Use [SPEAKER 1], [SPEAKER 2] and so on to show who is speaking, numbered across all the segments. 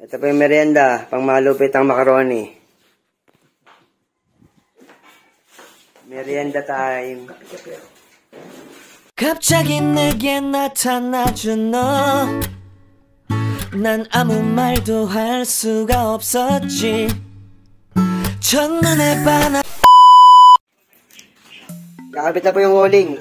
[SPEAKER 1] Ito pa yung merienda, pang malupit ang macaroni. Merienda time.
[SPEAKER 2] 갑자기 내게 나타나준 너. 난 아무 말도 할 수가 없었지. 첫눈에 반한.
[SPEAKER 1] Kakabit na po yung huling.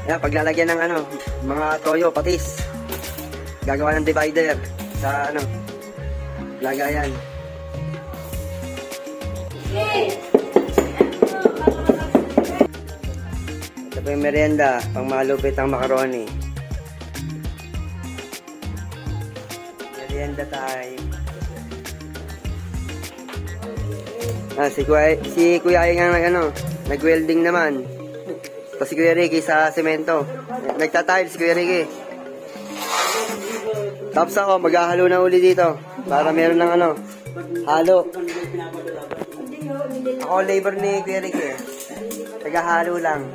[SPEAKER 1] Yan, paglalagyan ng mga toyo, patis. Gagawa ng divider sa lagayan. Ito po yung merienda, pang malupit ang macaroni. Merienda time. Si Kuya Ayeng ang nag-welding naman. Tapos si Kuya Ricky sa semento. Nagtatiles si Kuya Ricky. Tapos ako, maghahalo na uli dito. Para meron ng halo. Ako labor ni Kuya Ricky. Tagahalo lang.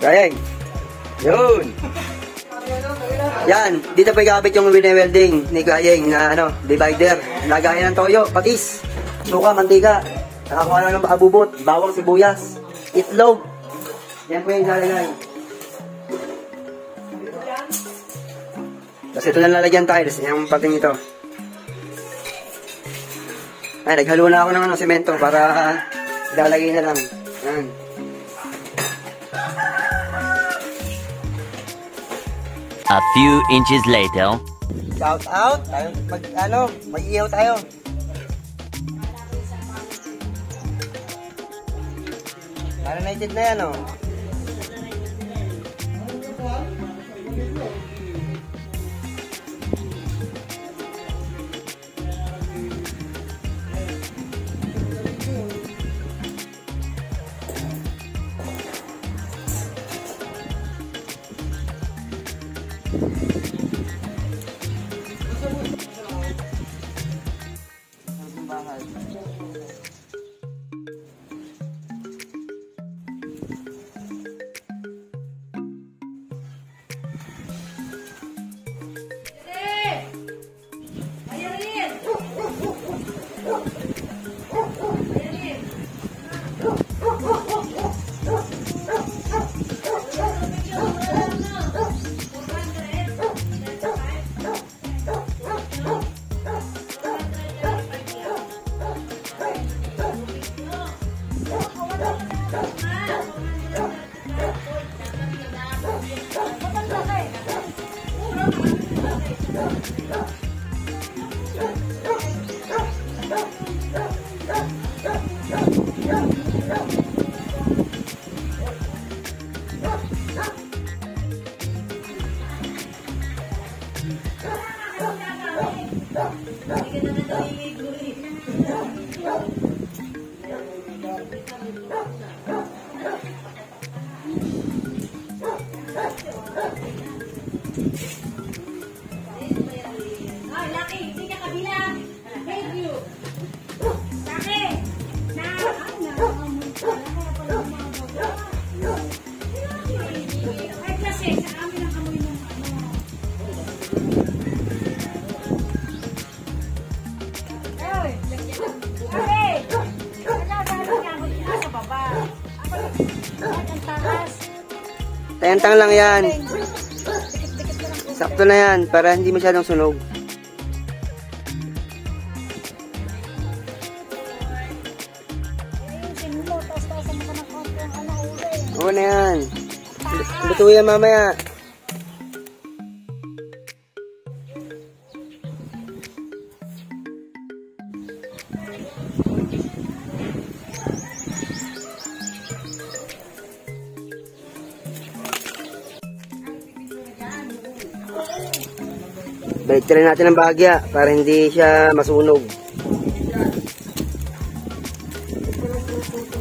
[SPEAKER 1] Kayeng. Yun. Yan. Dito pa ikabit yung wine-welding ni Kayeng na divider. Lagayan ng toyo, patis, suka, mantika. Nakakuha na ng abubot, bawang, sibuyas, itlog. Yan po yung lalagay. Tapos ito na lalagyan tiles. Yung pating ito. Ay, naghalo na ako ng semento para lalagay na lang. Yan.
[SPEAKER 3] A few inches later.
[SPEAKER 1] Shout out, mag-ihaw tayo. Marinated na yan, Tayang lang yan. Sakto na yan para hindi masyadong sunog. Oo na yan. Luto yan mamaya. Balik rin natin ang bahagya para hindi siya masunog.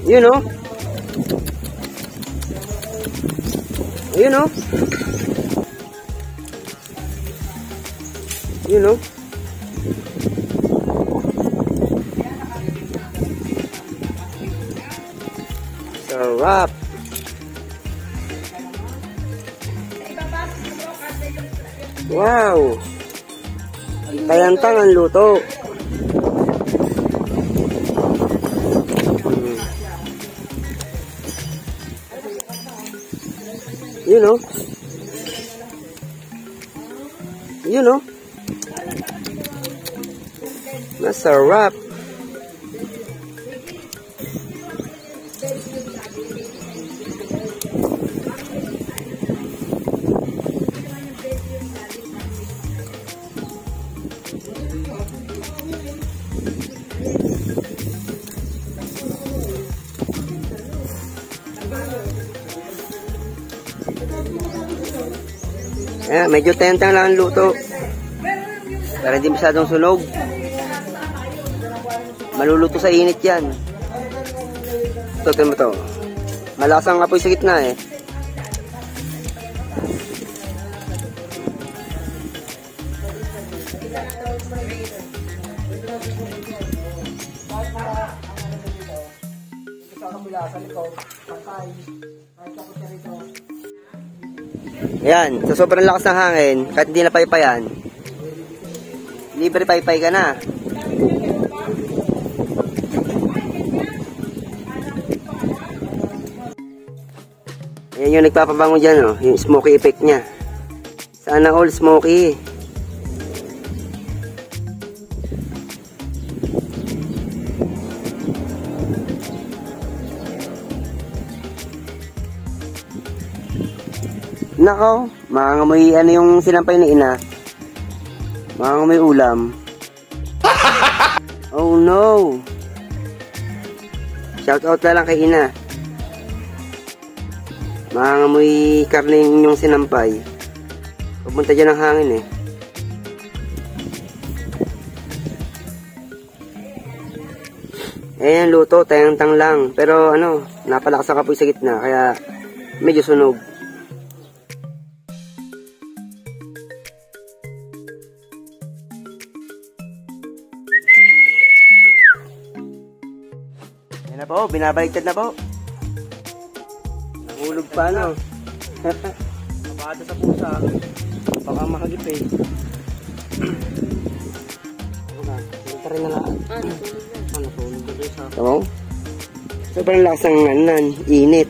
[SPEAKER 1] Yun o. Yun o. Yun o. Sarap. Wow. Tayantang ang luto. You know. You know. Masarap. Medyo tentang lang ang luto. Para hindi masyadong sunog. Maluluto sa init yan. Ito, mo to. Malasang apoy sa gitna eh. Ayan, sa sobrang lakas ng hangin, kahit hindi na paypayan, libre paypay ka na. Ayan yung nagpapabango dyan, oh, yung smoky effect niya. Sana all smoky. Nako, makangamoy ano yung sinampay ni ina. Makangamoy ulam. Oh no. Shout out na lang kay ina. Makangamoy karne yung sinampay. Pupunta dyan ang hangin eh. Ayan luto, tayang-tang lang. Pero ano, napalakas ang kapoy sa gitna. Kaya medyo sunog. Yan na po, binabaliktad na po. Nahulog pa ano. Mabada sa pusa. Baka mahagip eh. Ito rin na lahat. Natulog ka doon sa... Oo. Sobrang lakas ng anan, init.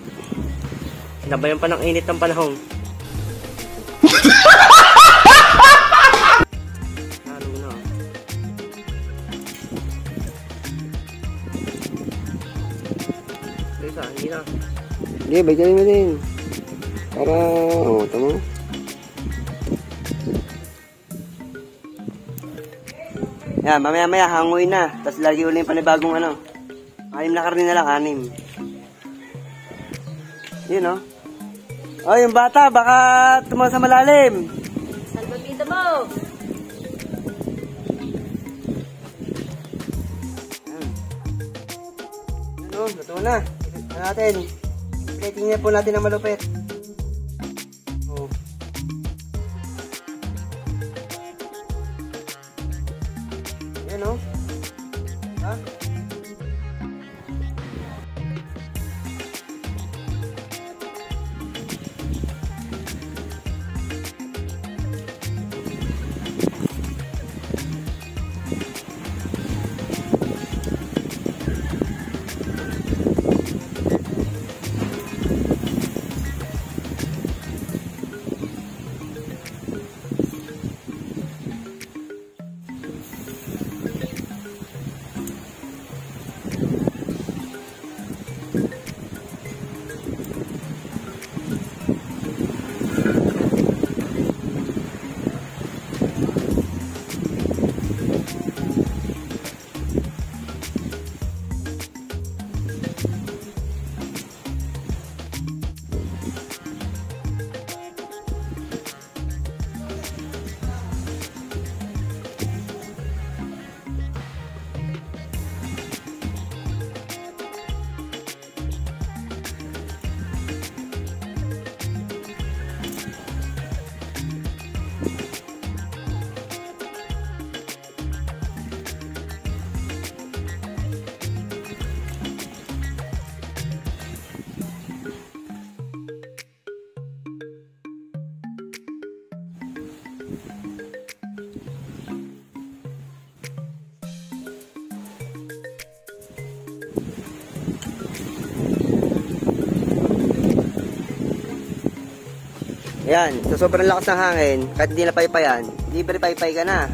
[SPEAKER 1] Nabayan pa ng init ng panahon. Hindi na. Hindi, bigyan mo din. Para, tama. Yan, mamaya-maya hangoy na. Tapos lagi ulit yung panibagong ano. 6 na karne na lang, 6. Yun, no? Oh, yung bata, baka tumawa sa malalim.
[SPEAKER 4] Salbag dito mo.
[SPEAKER 1] Yan. Ano, luto na. Natin. Plating niya po natin ng malupit. Oh. Yan o. Ha? Yan, sa sobrang lakas ng hangin, kahit hindi na paypayan, libre paypay ka na.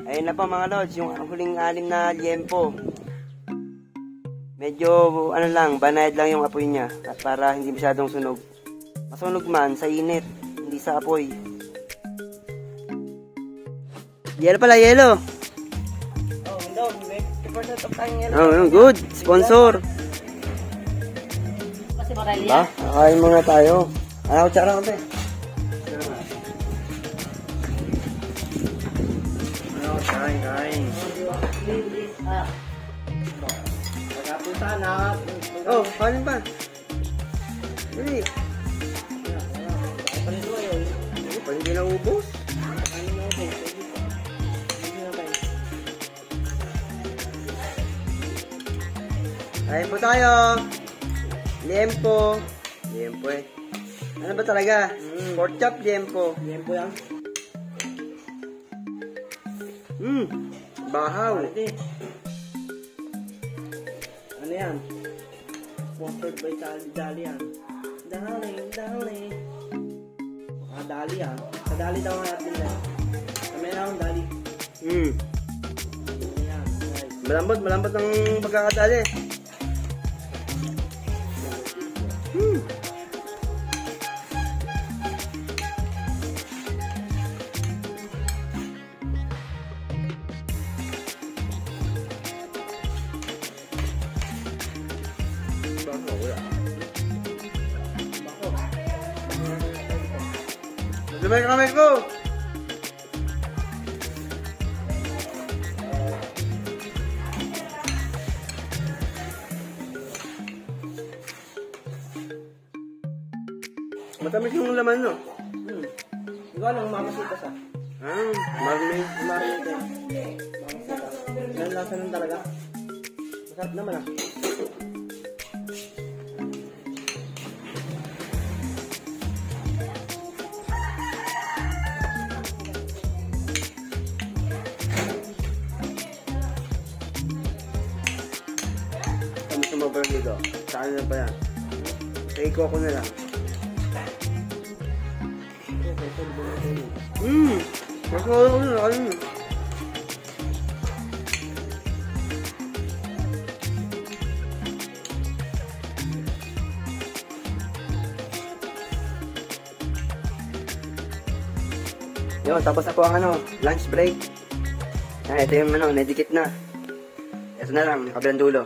[SPEAKER 1] Ayun na pa mga lods, yung huling 6 na liempo. Medyo ano lang, banayad lang yung apoy niya at para hindi masyadong sunog. Masunog man sa init, hindi sa apoy. Yelo pala, yelo.
[SPEAKER 2] Oh, no, make 50% of time yelo.
[SPEAKER 1] Oh, good. Sponsor.
[SPEAKER 2] Kasi Morelia.
[SPEAKER 1] Kakain muna tayo. Ano, kutsara ko te. Kain.
[SPEAKER 2] Pagkapunta na.
[SPEAKER 1] Oh, kanin pa. Dali. Pa hindi na ubos. Kain po tayo. Liempo. Liempo eh. Ano ba talaga? Pork chop, liempo.
[SPEAKER 2] Liempo yan.
[SPEAKER 1] Bahaw.
[SPEAKER 2] Ano yan? Sponsored by Dali yan. Dali. Dali yan. Sa Dali daw nga natin yan. Kami na akong Dali. Yan, guys.
[SPEAKER 1] Malambot ang pagkakadali. Lumay ka kamay ko! Matamis yung laman, no?
[SPEAKER 2] Ikaw lang mamasitas ah.
[SPEAKER 1] Marming.
[SPEAKER 2] Marinate. Yan lasa nun talaga. Masarap naman ah.
[SPEAKER 1] Sumobra dito. Saan na pa yan? Take ko na lang. Masarap ko na lang. Yun, tapos na po ang lunch break. Ito yung nadikit na. Ito na lang, kabilang dulo.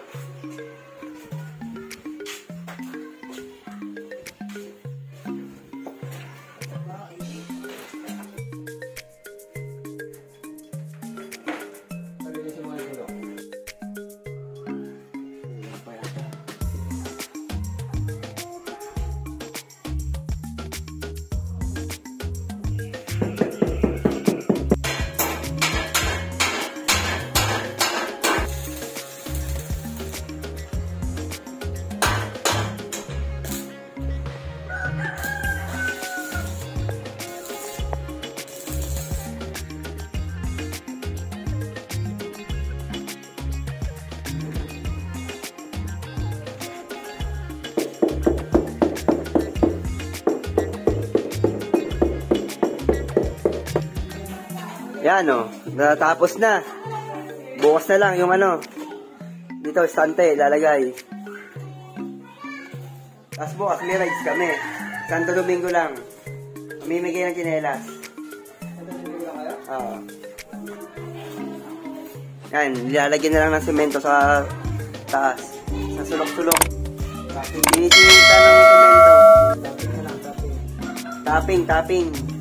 [SPEAKER 1] Yan natapos na. Bukas na lang yung dito estante lalagay. Tapos bukas may rides kami. Santo Domingo lang. Mamimigay ng tsinelas. Oo. Yan, nilalagyan na lang ng semento sa taas. Sa sulok-sulok. Binisinita ng semento. Tapping.